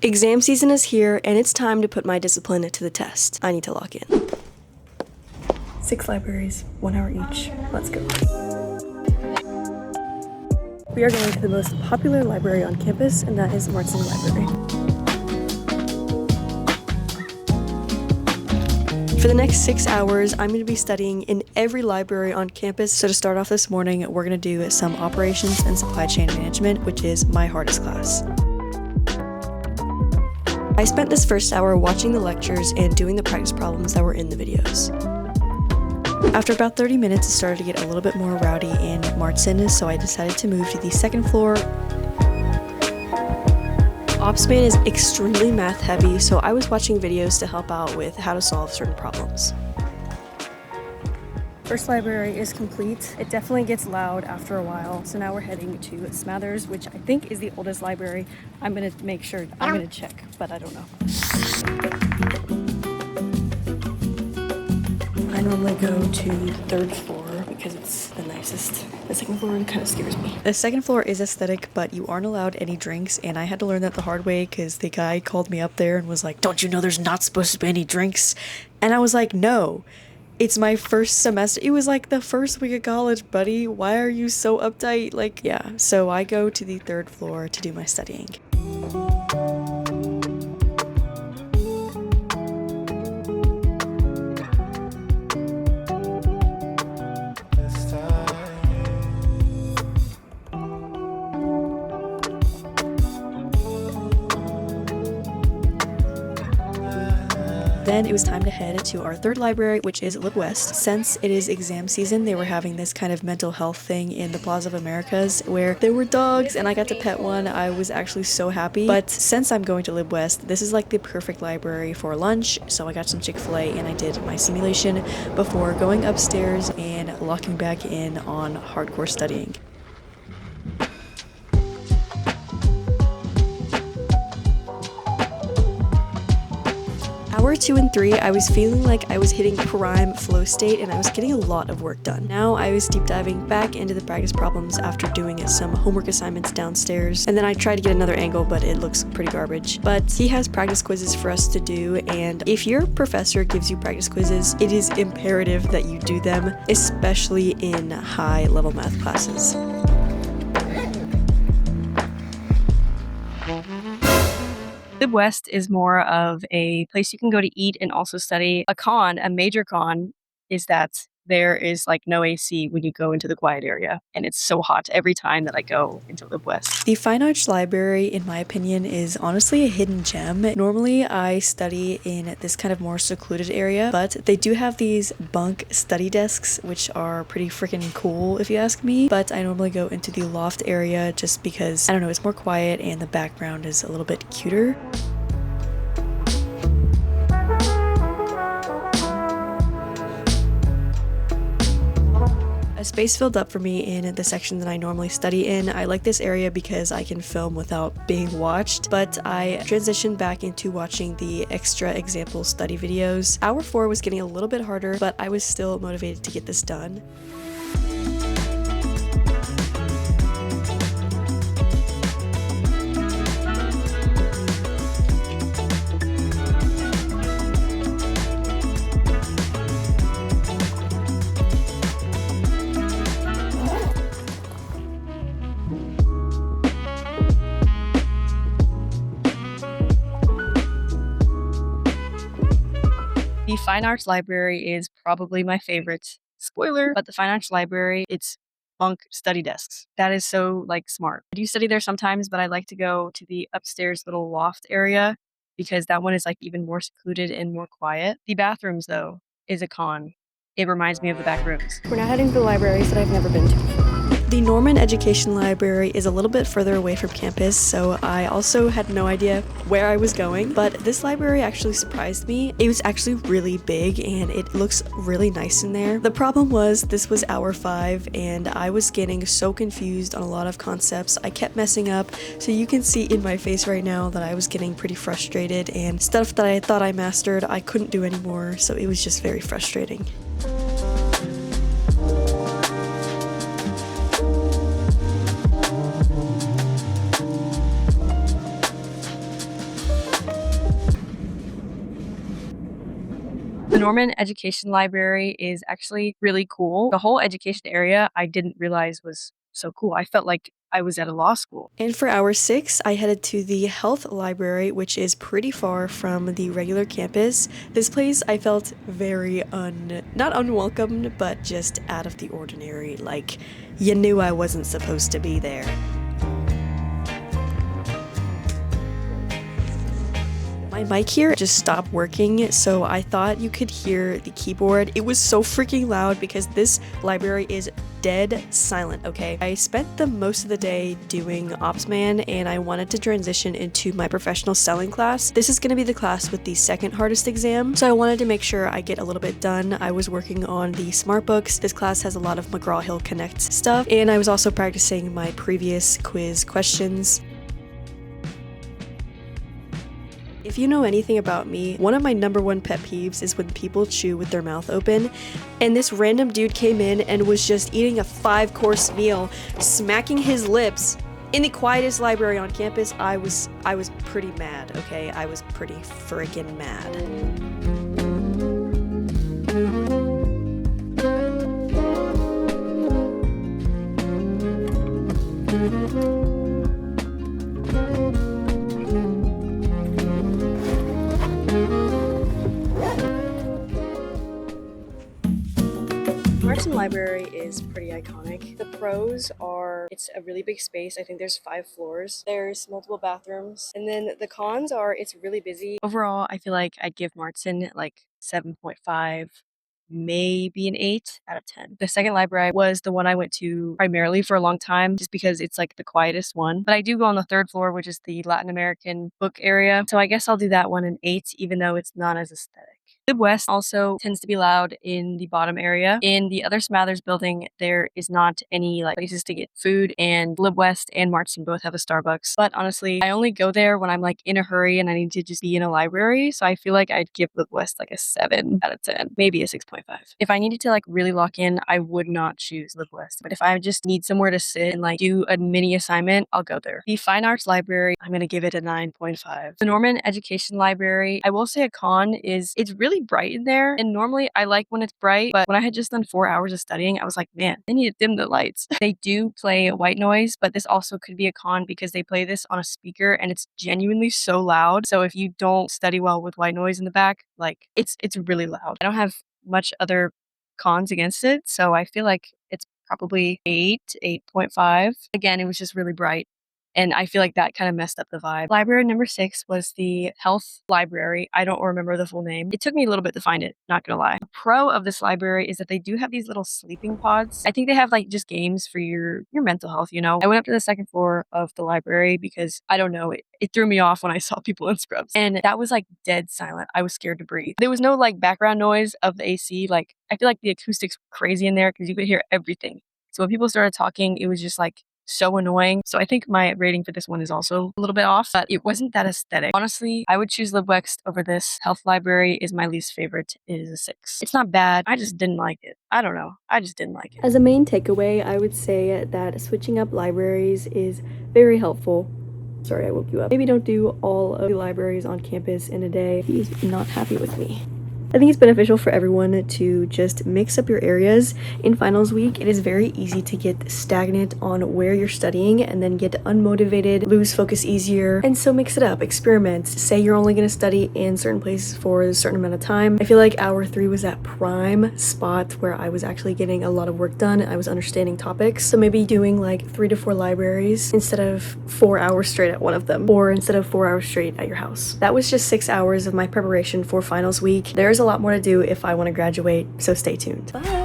Exam season is here, and it's time to put my discipline to the test. I need to lock in. 6 libraries, 1 hour each. Let's go. We are going to the most popular library on campus, and that is Marston Library. For the next 6 hours, I'm going to be studying in every library on campus. So to start off this morning, we're going to do some operations and supply chain management, which is my hardest class. I spent this first hour watching the lectures and doing the practice problems that were in the videos. After about 30 minutes, it started to get a little bit more rowdy in Marston, so I decided to move to the second floor. OpsMan is extremely math heavy, so I was watching videos to help out with how to solve certain problems. First library is complete. It definitely gets loud after a while, so now we're heading to Smathers, which I think is the oldest library. I'm gonna make sure, I'm gonna check, but I don't know. I normally go to the 3rd floor because it's the nicest. The 2nd floor kind of scares me. The 2nd floor is aesthetic, but you aren't allowed any drinks, and I had to learn that the hard way because the guy called me up there and was like, "Don't you know there's not supposed to be any drinks?" And I was like, "No. It's my first semester." It was like the first week of college, buddy. Why are you so uptight? Like, yeah. So I go to the 3rd floor to do my studying. Then it was time to head to our 3rd library, which is Lib West. Since it is exam season, they were having this kind of mental health thing in the Plaza of Americas where there were dogs and I got to pet one. I was actually so happy. But since I'm going to Lib West, this is like the perfect library for lunch. So I got some Chick-fil-A and I did my simulation before going upstairs and locking back in on hardcore studying. Hour 2 and 3, I was feeling like I was hitting prime flow state and I was getting a lot of work done. Now I was deep diving back into the practice problems after doing some homework assignments downstairs. And then I tried to get another angle, but it looks pretty garbage. But he has practice quizzes for us to do, and if your professor gives you practice quizzes, it is imperative that you do them, especially in high-level math classes. Lib West is more of a place you can go to eat and also study. A major con, is that there is like no AC when you go into the quiet area, and it's so hot every time that I go into Lib West. The Fine Arts Library, in my opinion, is honestly a hidden gem. Normally, I study in this kind of more secluded area, but they do have these bunk study desks, which are pretty freaking cool if you ask me. But I normally go into the loft area just because, I don't know, it's more quiet and the background is a little bit cuter. A space filled up for me in the section that I normally study in. I like this area because I can film without being watched, but I transitioned back into watching the extra example study videos. Hour 4 was getting a little bit harder, but I was still motivated to get this done. The Fine Arts Library is probably my favorite. Spoiler, but the Fine Arts Library, it's bunk study desks. That is so like smart. I do study there sometimes, but I like to go to the upstairs little loft area because that one is like even more secluded and more quiet. The bathrooms though is a con. It reminds me of the back rooms. We're now heading to the libraries that I've never been to before. The Norman Education Library is a little bit further away from campus, so I also had no idea where I was going, but this library actually surprised me. It was actually really big and it looks really nice in there. The problem was this was hour 5 and I was getting so confused on a lot of concepts. I kept messing up, so you can see in my face right now that I was getting pretty frustrated, and stuff that I thought I mastered I couldn't do anymore, so it was just very frustrating. Norman Education Library is actually really cool. The whole education area I didn't realize was so cool. I felt like I was at a law school. And for hour 6, I headed to the health library, which is pretty far from the regular campus. This place I felt very not unwelcomed, but just out of the ordinary. Like, you knew I wasn't supposed to be there. My mic here just stopped working, so I thought you could hear the keyboard. It was so freaking loud because this library is dead silent, okay? I spent the most of the day doing Opsman, and I wanted to transition into my professional selling class. This is going to be the class with the second hardest exam, so I wanted to make sure I get a little bit done. I was working on the smart books. This class has a lot of McGraw-Hill Connect stuff, and I was also practicing my previous quiz questions. If you know anything about me, one of my #1 pet peeves is when people chew with their mouth open, and this random dude came in and was just eating a 5-course meal, smacking his lips in the quietest library on campus. I was pretty mad, okay? I was pretty freaking mad. Marston Library is pretty iconic. The pros are it's a really big space. I think there's 5 floors. There's multiple bathrooms. And then the cons are it's really busy. Overall, I feel like I'd give Marston like 7.5, maybe an 8 out of 10. The second library was the one I went to primarily for a long time just because it's like the quietest one. But I do go on the 3rd floor, which is the Latin American book area. So I guess I'll do that one an 8, even though it's not as aesthetic. West also tends to be loud in the bottom area. In the other Smathers building, there is not any like places to get food, and West and Marston both have a Starbucks. But honestly, I only go there when I'm like in a hurry and I need to just be in a library. So I feel like I'd give West like a 7 out of 10, maybe a 6.5. If I needed to like really lock in, I would not choose West. But if I just need somewhere to sit and like do a mini assignment, I'll go there. The Fine Arts Library, I'm gonna give it a 9.5. The Norman Education Library, I will say a con is it's really bright in there, and normally I like when it's bright, but when I had just done 4 hours of studying, I was like, man, they need to dim the lights. They do play white noise, but this also could be a con because they play this on a speaker and it's genuinely so loud. So if you don't study well with white noise in the back, like it's really loud. I don't have much other cons against it, so I feel like it's probably 8.5. Again, it was just really bright. And I feel like that kind of messed up the vibe. Library number 6 was the health library. I don't remember the full name. It took me a little bit to find it, not gonna lie. The pro of this library is that they do have these little sleeping pods. I think they have like just games for your mental health, you know? I went up to the 2nd floor of the library because I don't know, it threw me off when I saw people in scrubs. And that was like dead silent. I was scared to breathe. There was no like background noise of the AC. Like I feel like the acoustics were crazy in there because you could hear everything. So when people started talking, it was just like so annoying. So I think my rating for this one is also a little bit off, but it wasn't that aesthetic. Honestly, I would choose West over this. Health Library is my least favorite. It is a 6. It's not bad. I just didn't like it. I don't know. I just didn't like it. As a main takeaway, I would say that switching up libraries is very helpful. Sorry, I woke you up. Maybe don't do all of the libraries on campus in a day. He's not happy with me. I think it's beneficial for everyone to just mix up your areas. In finals week, it is very easy to get stagnant on where you're studying and then get unmotivated, lose focus easier. And so mix it up, experiment. Say you're only going to study in certain places for a certain amount of time. I feel like hour 3 was that prime spot where I was actually getting a lot of work done. I was understanding topics. So maybe doing like 3 to 4 libraries instead of 4 hours straight at one of them, or instead of 4 hours straight at your house. That was just 6 hours of my preparation for finals week. There's a lot more to do if I want to graduate, so stay tuned. Bye!